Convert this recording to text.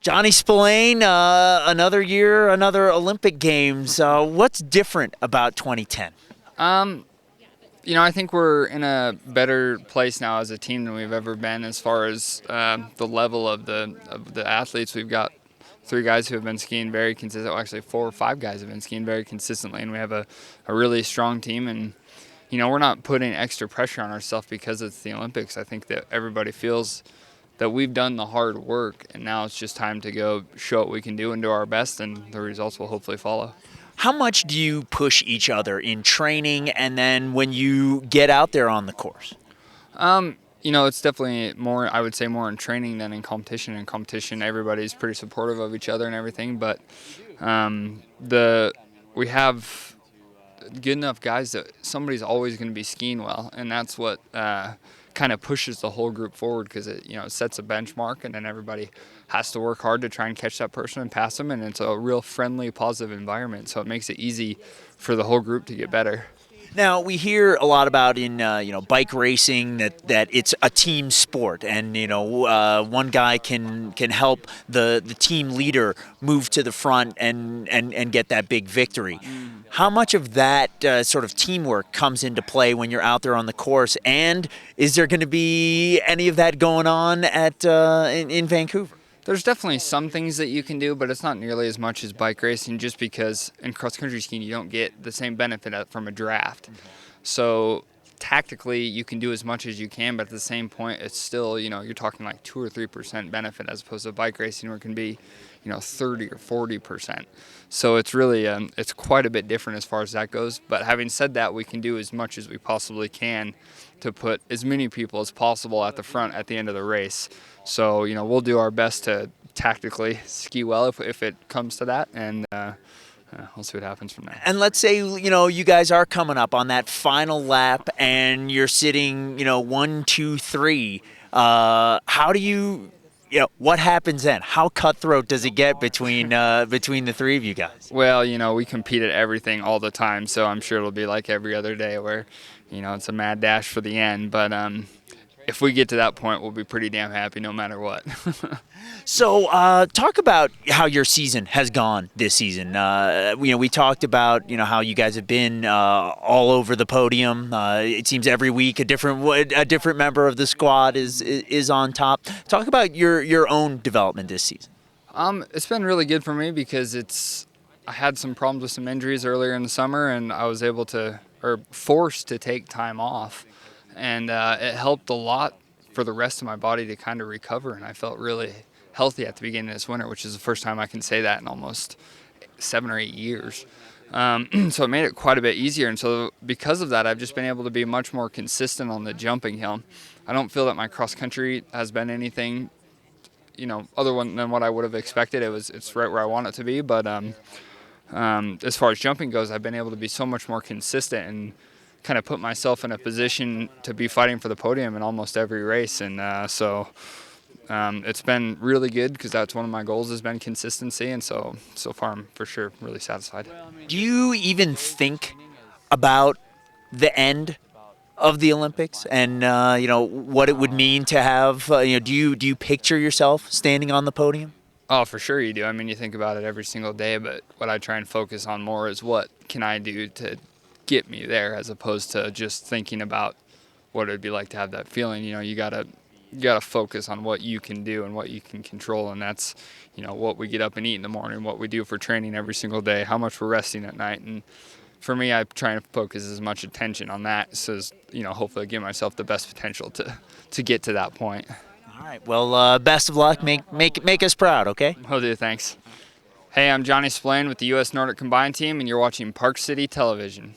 Johnny Spillane, another year, another Olympic Games. What's different about 2010? I think we're in a better place now as a team than we've ever been as far as the level of the athletes. We've got 3 guys who have been skiing very consistent. Well, actually, 4 or 5 guys have been skiing very consistently, and we have a really strong team. And we're not putting extra pressure on ourselves because it's the Olympics. I think that everybody feels that we've done the hard work, and now it's just time to go show what we can do and do our best, and the results will hopefully follow. How much do you push each other in training and then when you get out there on the course? It's definitely more, I would say, more in training than in competition. In competition, everybody's pretty supportive of each other and everything, but we have good enough guys that somebody's always going to be skiing well, and that's what kind of pushes the whole group forward, because it sets a benchmark, and then everybody has to work hard to try and catch that person and pass them, and it's a real friendly, positive environment, so it makes it easy for the whole group to get better. Now, we hear a lot about in bike racing that it's a team sport, and one guy can help the team leader move to the front and get that big victory. How much of that sort of teamwork comes into play when you're out there on the course, and is there going to be any of that going on in Vancouver? There's definitely some things that you can do, but it's not nearly as much as bike racing, just because in cross-country skiing you don't get the same benefit from a draft. So tactically you can do as much as you can, but at the same point it's still, you're talking like 2 or 3% benefit, as opposed to bike racing where it can be 30 or 40%. So it's really it's quite a bit different as far as that goes. But having said that, we can do as much as we possibly can to put as many people as possible at the front at the end of the race. So we'll do our best to tactically ski well if it comes to that, and we'll see what happens from there. And let's say you guys are coming up on that final lap and you're sitting 1, 2, 3. How do you what happens then? How cutthroat does it get between the 3 of you guys? Well, we compete at everything all the time, so I'm sure it'll be like every other day where it's a mad dash for the end. But if we get to that point, we'll be pretty damn happy no matter what. So talk about how your season has gone this season. We talked about how you guys have been all over the podium. It seems every week a different member of the squad is on top. Talk about your own development this season. It's been really good for me because I had some problems with some injuries earlier in the summer, and I was forced to take time off. And it helped a lot for the rest of my body to kind of recover, and I felt really healthy at the beginning of this winter, which is the first time I can say that in almost 7 or 8 years. So it made it quite a bit easier, and so because of that, I've just been able to be much more consistent on the jumping hill. I don't feel that my cross country has been anything, other than what I would have expected. It's right where I want it to be, but as far as jumping goes, I've been able to be so much more consistent and kind of put myself in a position to be fighting for the podium in almost every race, and so it's been really good because that's one of my goals has been consistency, and so far I'm for sure really satisfied. Do you even think about the end of the Olympics and what it would mean to have do you picture yourself standing on the podium? Oh, for sure you do. I mean, you think about it every single day, but what I try and focus on more is what can I do to get me there, as opposed to just thinking about what it'd be like to have that feeling. You gotta focus on what you can do and what you can control, and that's what we get up and eat in the morning, what we do for training every single day, how much we're resting at night. And for me, I try and focus as much attention on that, so as, hopefully give myself the best potential to get to that point. All right. Well, best of luck. Make us proud, okay? Will do. Thanks. Hey, I'm Johnny Spillane with the U.S. Nordic Combined Team, and you're watching Park City Television.